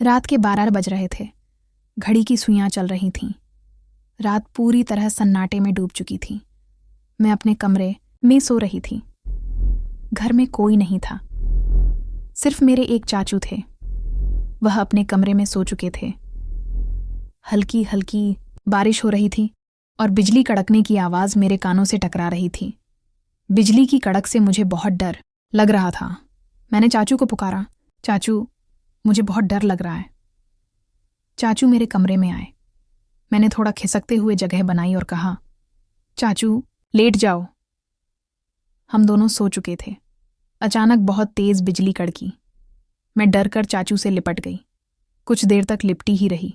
रात के 12 बज रहे थे। घड़ी की सुइयां चल रही थीं। रात पूरी तरह सन्नाटे में डूब चुकी थी। मैं अपने कमरे में सो रही थी। घर में कोई नहीं था, सिर्फ मेरे एक चाचू थे। वह अपने कमरे में सो चुके थे। हल्की हल्की बारिश हो रही थी और बिजली कड़कने की आवाज मेरे कानों से टकरा रही थी। बिजली की कड़क से मुझे बहुत डर लग रहा था। मैंने चाचू को पुकारा, चाचू, मुझे बहुत डर लग रहा है। चाचू मेरे कमरे में आए। मैंने थोड़ा खिसकते हुए जगह बनाई और कहा, चाचू लेट जाओ। हम दोनों सो चुके थे। अचानक बहुत तेज बिजली कड़की। मैं डर कर चाचू से लिपट गई। कुछ देर तक लिपटी ही रही।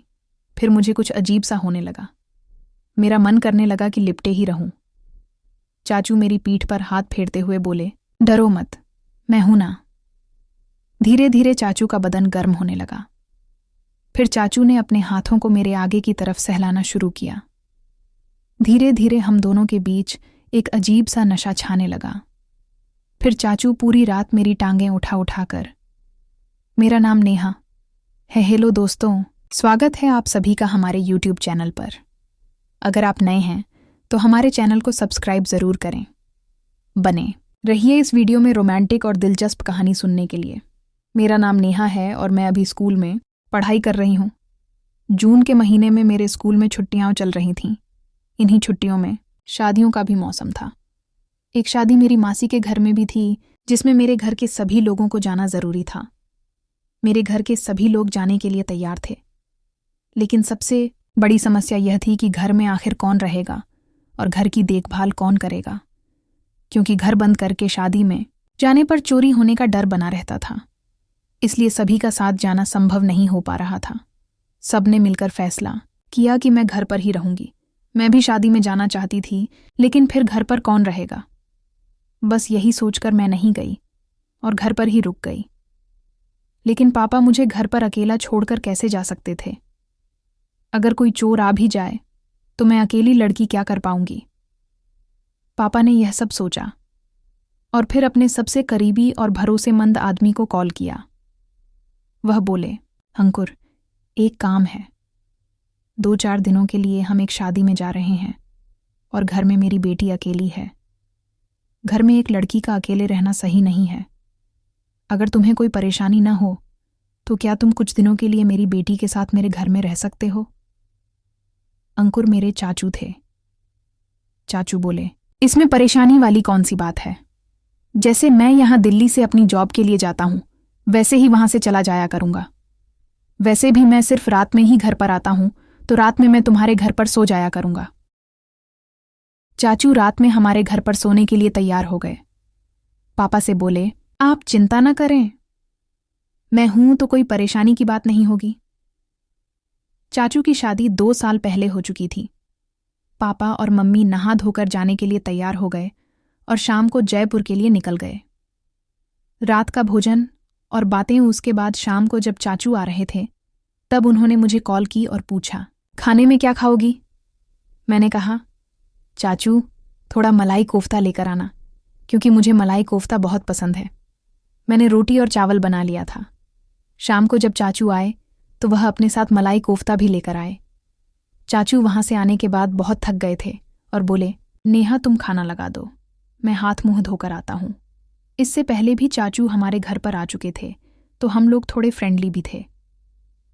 फिर मुझे कुछ अजीब सा होने लगा। मेरा मन करने लगा कि लिपटे ही रहूं। चाचू मेरी पीठ पर हाथ फेरते हुए बोले, डरो मत, मैं हूं ना। धीरे धीरे चाचू का बदन गर्म होने लगा। फिर चाचू ने अपने हाथों को मेरे आगे की तरफ सहलाना शुरू किया। धीरे धीरे हम दोनों के बीच एक अजीब सा नशा छाने लगा। फिर चाचू पूरी रात मेरी टांगें उठा उठा कर। मेरा नाम नेहा है। हेलो दोस्तों, स्वागत है आप सभी का हमारे YouTube चैनल पर। अगर आप नए हैं तो हमारे चैनल को सब्सक्राइब ज़रूर करें। बने रहिए इस वीडियो में रोमांटिक और दिलचस्प कहानी सुनने के लिए। मेरा नाम नेहा है और मैं अभी स्कूल में पढ़ाई कर रही हूँ। जून के महीने में मेरे स्कूल में छुट्टियाँ चल रही थीं। इन्हीं छुट्टियों में शादियों का भी मौसम था। एक शादी मेरी मासी के घर में भी थी, जिसमें मेरे घर के सभी लोगों को जाना ज़रूरी था। मेरे घर के सभी लोग जाने के लिए तैयार थे, लेकिन सबसे बड़ी समस्या यह थी कि घर में आखिर कौन रहेगा और घर की देखभाल कौन करेगा, क्योंकि घर बंद करके शादी में जाने पर चोरी होने का डर बना रहता था। इसलिए सभी का साथ जाना संभव नहीं हो पा रहा था। सबने मिलकर फैसला किया कि मैं घर पर ही रहूंगी। मैं भी शादी में जाना चाहती थी, लेकिन फिर घर पर कौन रहेगा। बस यही सोचकर मैं नहीं गई और घर पर ही रुक गई। लेकिन पापा मुझे घर पर अकेला छोड़कर कैसे जा सकते थे। अगर कोई चोर आ भी जाए तो मैं अकेली लड़की क्या कर पाऊंगी। पापा ने यह सब सोचा और फिर अपने सबसे करीबी और भरोसेमंद आदमी को कॉल किया। वह बोले, अंकुर, एक काम है। 2-4 दिनों के लिए हम एक शादी में जा रहे हैं और घर में मेरी बेटी अकेली है। घर में एक लड़की का अकेले रहना सही नहीं है। अगर तुम्हें कोई परेशानी न हो तो क्या तुम कुछ दिनों के लिए मेरी बेटी के साथ मेरे घर में रह सकते हो। अंकुर मेरे चाचू थे। चाचू बोले, इसमें परेशानी वाली कौन सी बात है। जैसे मैं यहां दिल्ली से अपनी जॉब के लिए जाता हूं, वैसे ही वहां से चला जाया करूंगा। वैसे भी मैं सिर्फ रात में ही घर पर आता हूं, तो रात में मैं तुम्हारे घर पर सो जाया करूंगा। चाचू रात में हमारे घर पर सोने के लिए तैयार हो गए। पापा से बोले, आप चिंता न करें, मैं हूं तो कोई परेशानी की बात नहीं होगी। चाचू की शादी 2 साल पहले हो चुकी थी। पापा और मम्मी नहा धोकर जाने के लिए तैयार हो गए और शाम को जयपुर के लिए निकल गए। रात का भोजन और बातें उसके बाद शाम को जब चाचू आ रहे थे, तब उन्होंने मुझे कॉल की और पूछा, खाने में क्या खाओगी। मैंने कहा, चाचू थोड़ा मलाई कोफ्ता लेकर आना, क्योंकि मुझे मलाई कोफ्ता बहुत पसंद है। मैंने रोटी और चावल बना लिया था। शाम को जब चाचू आए तो वह अपने साथ मलाई कोफ्ता भी लेकर आए। चाचू वहां से आने के बाद बहुत थक गए थे और बोले, नेहा तुम खाना लगा दो, मैं हाथ मुंह धोकर आता हूं। इससे पहले भी चाचू हमारे घर पर आ चुके थे, तो हम लोग थोड़े फ्रेंडली भी थे।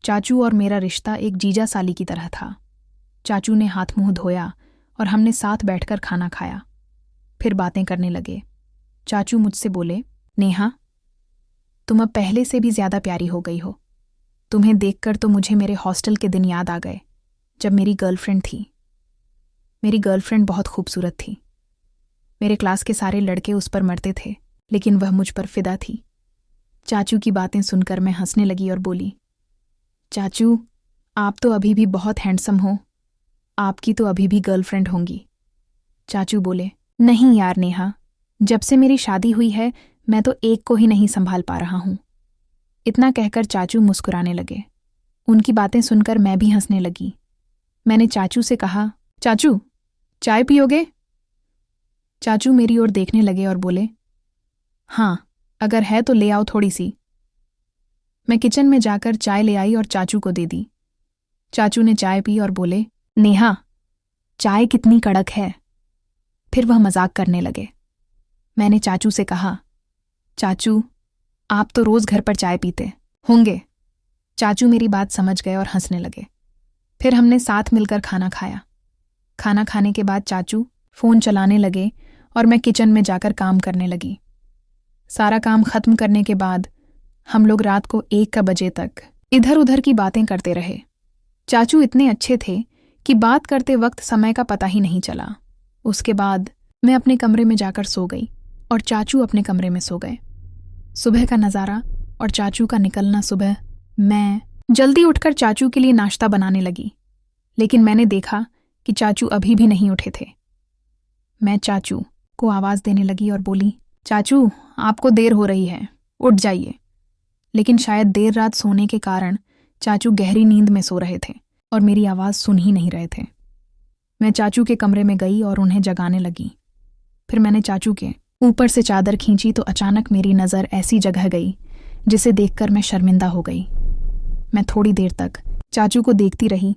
चाचू और मेरा रिश्ता एक जीजा साली की तरह था। चाचू ने हाथ मुंह धोया और हमने साथ बैठकर खाना खाया। फिर बातें करने लगे। चाचू मुझसे बोले, नेहा तुम अब पहले से भी ज्यादा प्यारी हो गई हो। तुम्हें देखकर तो मुझे मेरे हॉस्टल के दिन याद आ गए, जब मेरी गर्लफ्रेंड थी। मेरी गर्लफ्रेंड बहुत खूबसूरत थी। मेरे क्लास के सारे लड़के उस पर मरते थे, लेकिन वह मुझ पर फिदा थी। चाचू की बातें सुनकर मैं हंसने लगी और बोली, चाचू आप तो अभी भी बहुत हैंडसम हो, आपकी तो अभी भी गर्लफ्रेंड होंगी। चाचू बोले, नहीं यार नेहा, जब से मेरी शादी हुई है मैं तो एक को ही नहीं संभाल पा रहा हूं। इतना कहकर चाचू मुस्कुराने लगे। उनकी बातें सुनकर मैं भी हंसने लगी। मैंने चाचू से कहा, चाचू चाय पियोगे। चाचू मेरी ओर देखने लगे और बोले, हाँ अगर है तो ले आओ थोड़ी सी। मैं किचन में जाकर चाय ले आई और चाचू को दे दी। चाचू ने चाय पी और बोले, नेहा, चाय कितनी कड़क है। फिर वह मजाक करने लगे। मैंने चाचू से कहा, चाचू, आप तो रोज घर पर चाय पीते होंगे। चाचू मेरी बात समझ गए और हंसने लगे। फिर हमने साथ मिलकर खाना खाया। खाना खाने के बाद चाचू फ़ोन चलाने लगे और मैं किचन में जाकर काम करने लगी। सारा काम खत्म करने के बाद हम लोग रात को 1 बजे तक इधर उधर की बातें करते रहे। चाचू इतने अच्छे थे कि बात करते वक्त समय का पता ही नहीं चला। उसके बाद मैं अपने कमरे में जाकर सो गई और चाचू अपने कमरे में सो गए। सुबह का नज़ारा और चाचू का निकलना। सुबह मैं जल्दी उठकर चाचू के लिए नाश्ता बनाने लगी, लेकिन मैंने देखा कि चाचू अभी भी नहीं उठे थे। मैं चाचू को आवाज़ देने लगी और बोली, चाचू, आपको देर हो रही है, उठ जाइए। लेकिन शायद देर रात सोने के कारण चाचू गहरी नींद में सो रहे थे और मेरी आवाज़ सुन ही नहीं रहे थे। मैं चाचू के कमरे में गई और उन्हें जगाने लगी। फिर मैंने चाचू के ऊपर से चादर खींची तो अचानक मेरी नज़र ऐसी जगह गई जिसे देखकर मैं शर्मिंदा हो गई। मैं थोड़ी देर तक चाचू को देखती रही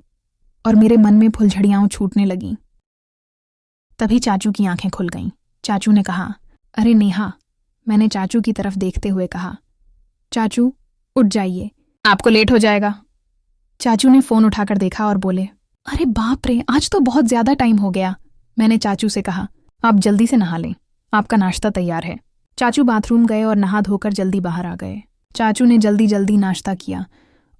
और मेरे मन में फुलझड़ियाँ छूटने लगीं। तभी चाचू की आंखें खुल गईं। चाचू ने कहा, अरे नेहा। मैंने चाचू की तरफ देखते हुए कहा, चाचू, उठ जाइए, आपको लेट हो जाएगा। चाचू ने फ़ोन उठाकर देखा और बोले, अरे बाप रे, आज तो बहुत ज़्यादा टाइम हो गया। मैंने चाचू से कहा, आप जल्दी से नहा लें, आपका नाश्ता तैयार है। चाचू बाथरूम गए और नहा धोकर जल्दी बाहर आ गए। चाचू ने जल्दी जल्दी नाश्ता किया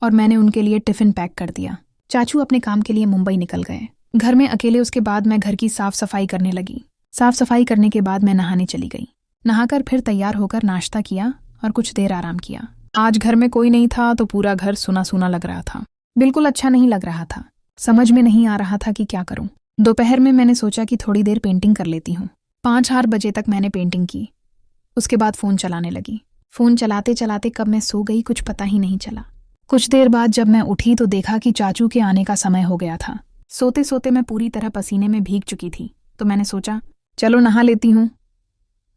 और मैंने उनके लिए टिफ़िन पैक कर दिया। चाचू अपने काम के लिए मुंबई निकल गए। घर में अकेले उसके बाद मैं घर की साफ सफाई करने लगी। साफ सफाई करने के बाद मैं नहाने चली गई। नहाकर फिर तैयार होकर नाश्ता किया और कुछ देर आराम किया। आज घर में कोई नहीं था तो पूरा घर सुना सुना लग रहा था। बिल्कुल अच्छा नहीं लग रहा था। समझ में नहीं आ रहा था कि क्या करूं। दोपहर में मैंने सोचा कि थोड़ी देर पेंटिंग कर लेती हूँ। 5-8 बजे तक मैंने पेंटिंग की। उसके बाद फ़ोन चलाने लगी। फ़ोन चलाते चलाते कब मैं सो गई कुछ पता ही नहीं चला। कुछ देर बाद जब मैं उठी तो देखा कि चाचू के आने का समय हो गया था। सोते सोते मैं पूरी तरह पसीने में भीग चुकी थी तो मैंने सोचा, चलो नहा लेती हूँ।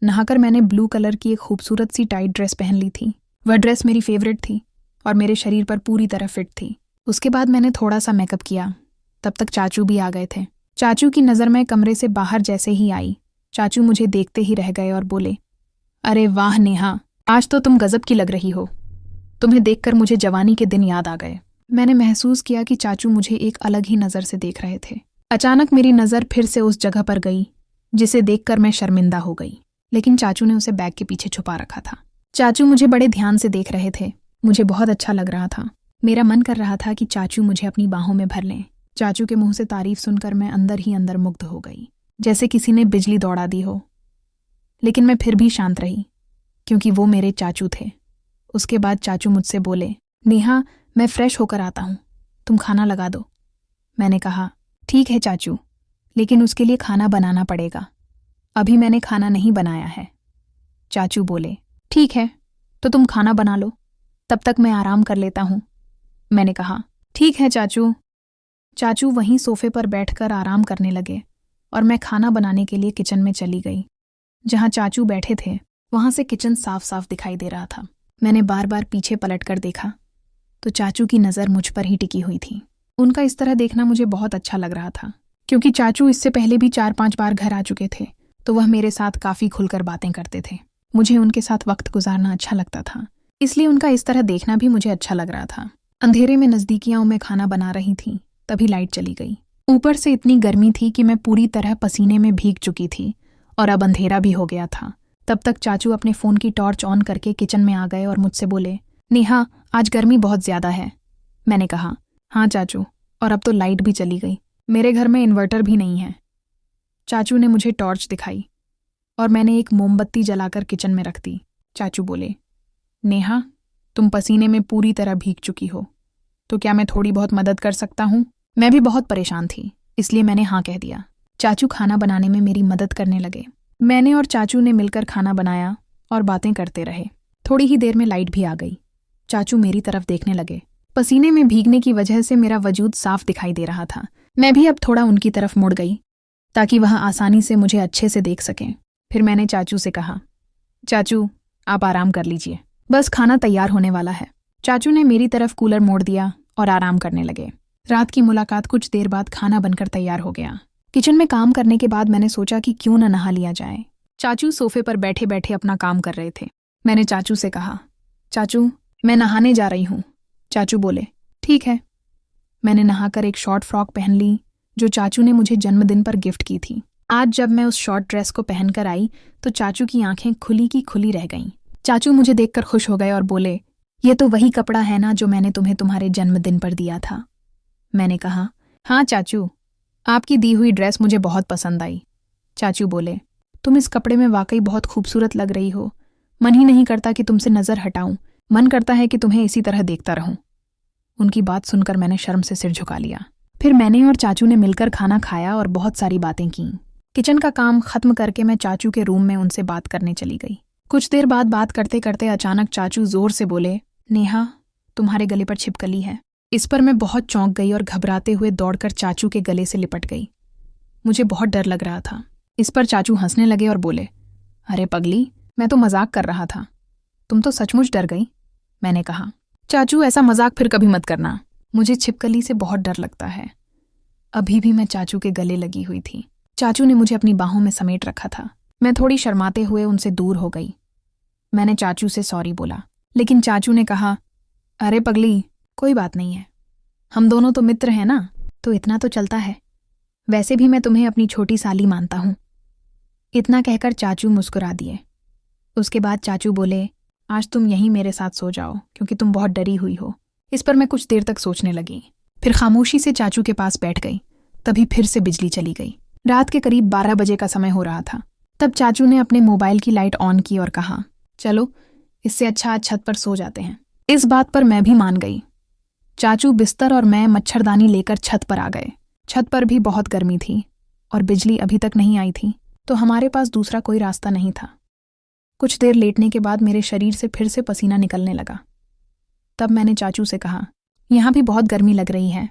नहाकर मैंने ब्लू कलर की एक खूबसूरत सी टाइट ड्रेस पहन ली थी। वह ड्रेस मेरी फेवरेट थी और मेरे शरीर पर पूरी तरह फिट थी। उसके बाद मैंने थोड़ा सा मेकअप किया। तब तक चाचू भी आ गए थे। चाचू की नज़र में कमरे से बाहर जैसे ही आई, चाचू मुझे देखते ही रह गए और बोले, अरे वाह नेहा, आज तो तुम गजब की लग रही हो। तुम्हें देखकर मुझे जवानी के दिन याद आ गए। मैंने महसूस किया कि चाचू मुझे एक अलग ही नज़र से देख रहे थे। अचानक मेरी नज़र फिर से उस जगह पर गई जिसे देखकर मैं शर्मिंदा हो गई, लेकिन चाचू ने उसे बैग के पीछे छुपा रखा था। चाचू मुझे बड़े ध्यान से देख रहे थे। मुझे बहुत अच्छा लग रहा था। मेरा मन कर रहा था कि चाचू मुझे अपनी बाहों में भर लें। चाचू के मुंह से तारीफ सुनकर मैं अंदर ही अंदर मुग्ध हो गई, जैसे किसी ने बिजली दौड़ा दी हो। लेकिन मैं फिर भी शांत रही क्योंकि वो मेरे चाचू थे। उसके बाद चाचू मुझसे बोले, नेहा, मैं फ्रेश होकर आता हूँ, तुम खाना लगा दो। मैंने कहा, ठीक है चाचू, लेकिन उसके लिए खाना बनाना पड़ेगा। अभी मैंने खाना नहीं बनाया है। चाचू बोले, ठीक है, तो तुम खाना बना लो, तब तक मैं आराम कर लेता हूँ। मैंने कहा, ठीक है चाचू। चाचू वहीं सोफे पर बैठकर आराम करने लगे और मैं खाना बनाने के लिए किचन में चली गई। जहाँ चाचू बैठे थे वहाँ से किचन साफ साफ दिखाई दे रहा था। मैंने बार बार पीछे पलटकर देखा तो चाचू की नज़र मुझ पर ही टिकी हुई थी। उनका इस तरह देखना मुझे बहुत अच्छा लग रहा था क्योंकि चाचू इससे पहले भी 4-5 बार घर आ चुके थे तो वह मेरे साथ काफ़ी खुलकर बातें करते थे। मुझे उनके साथ वक्त गुजारना अच्छा लगता था, इसलिए उनका इस तरह देखना भी मुझे अच्छा लग रहा था। अंधेरे में नज़दीकियाँ मैं खाना बना रही थी, तभी लाइट चली गई। ऊपर से इतनी गर्मी थी कि मैं पूरी तरह पसीने में भीग चुकी थी और अब अंधेरा भी हो गया था। तब तक चाचू अपने फ़ोन की टॉर्च ऑन करके किचन में आ गए और मुझसे बोले, नेहा, आज गर्मी बहुत ज़्यादा है। मैंने कहा, हाँ चाचू, और अब तो लाइट भी चली गई। मेरे घर में इन्वर्टर भी नहीं है। चाचू ने मुझे टॉर्च दिखाई और मैंने एक मोमबत्ती जलाकर किचन में रख दी। चाचू बोले, नेहा, तुम पसीने में पूरी तरह भीग चुकी हो, तो क्या मैं थोड़ी बहुत मदद कर सकता हूँ? मैं भी बहुत परेशान थी, इसलिए मैंने हाँ कह दिया। चाचू खाना बनाने में मेरी मदद करने लगे। मैंने और चाचू ने मिलकर खाना बनाया और बातें करते रहे। थोड़ी ही देर में लाइट भी आ गई। चाचू मेरी तरफ देखने लगे। पसीने में भीगने की वजह से मेरा वजूद साफ दिखाई दे रहा था। मैं भी अब थोड़ा उनकी तरफ मुड़ गई ताकि वह आसानी से मुझे अच्छे से देख सकें। फिर मैंने चाचू से कहा, चाचू, आप आराम कर लीजिए, बस खाना तैयार होने वाला है। चाचू ने मेरी तरफ कूलर मोड़ दिया और आराम करने लगे। रात की मुलाकात कुछ देर बाद खाना बनकर तैयार हो गया। किचन में काम करने के बाद मैंने सोचा कि क्यों न नहा लिया जाए। चाचू सोफे पर बैठे बैठे अपना काम कर रहे थे। मैंने चाचू से कहा, चाचू मैं नहाने जा रही हूँ। चाचू बोले, ठीक है। मैंने नहाकर एक शॉर्ट फ्रॉक पहन ली जो चाचू ने मुझे जन्मदिन पर गिफ्ट की थी। आज जब मैं उस शॉर्ट ड्रेस को पहनकर आई तो चाचू की आंखें खुली की खुली रह गईं। चाचू मुझे देखकर खुश हो गए और बोले, ये तो वही कपड़ा है ना जो मैंने तुम्हें तुम्हारे जन्मदिन पर दिया था। मैंने कहा, हाँ चाचू, आपकी दी हुई ड्रेस मुझे बहुत पसंद आई। चाचू बोले, तुम इस कपड़े में वाकई बहुत खूबसूरत लग रही हो। मन ही नहीं करता कि तुमसे नज़र हटाऊं, मन करता है कि तुम्हें इसी तरह देखता रहूं। उनकी बात सुनकर मैंने शर्म से सिर झुका लिया। फिर मैंने और चाचू ने मिलकर खाना खाया और बहुत सारी बातें की। किचन का काम खत्म करके मैं चाचू के रूम में उनसे बात करने चली गई। कुछ देर बाद बात करते करते अचानक चाचू जोर से बोले, नेहा तुम्हारे गले पर छिपकली है। इस पर मैं बहुत चौंक गई और घबराते हुए दौड़कर चाचू के गले से लिपट गई। मुझे बहुत डर लग रहा था। इस पर चाचू हंसने लगे और बोले, अरे पगली, मैं तो मजाक कर रहा था, तुम तो सचमुच डर गई। मैंने कहा, चाचू ऐसा मजाक फिर कभी मत करना, मुझे छिपकली से बहुत डर लगता है। अभी भी मैं चाचू के गले लगी हुई थी। चाचू ने मुझे अपनी बाहों में समेट रखा था। मैं थोड़ी शर्माते हुए उनसे दूर हो गई। मैंने चाचू से सॉरी बोला, लेकिन चाचू ने कहा, अरे पगली, कोई बात नहीं है, हम दोनों तो मित्र हैं ना, तो इतना तो चलता है। वैसे भी मैं तुम्हें अपनी छोटी साली मानता हूँ। इतना कहकर चाचू मुस्कुरा दिए। उसके बाद चाचू बोले, आज तुम यहीं मेरे साथ सो जाओ क्योंकि तुम बहुत डरी हुई हो। इस पर मैं कुछ देर तक सोचने लगी, फिर खामोशी से चाचू के पास बैठ गई। तभी फिर से बिजली चली गई। रात के करीब 12 बजे का समय हो रहा था। तब चाचू ने अपने मोबाइल की लाइट ऑन की और कहा, चलो इससे अच्छा आज छत पर सो जाते हैं। इस बात पर मैं भी मान गई। चाचू बिस्तर और मैं मच्छरदानी लेकर छत पर आ गए। छत पर भी बहुत गर्मी थी और बिजली अभी तक नहीं आई थी, तो हमारे पास दूसरा कोई रास्ता नहीं था। कुछ देर लेटने के बाद मेरे शरीर से फिर से पसीना निकलने लगा। तब मैंने चाचू से कहा, यहाँ भी बहुत गर्मी लग रही है,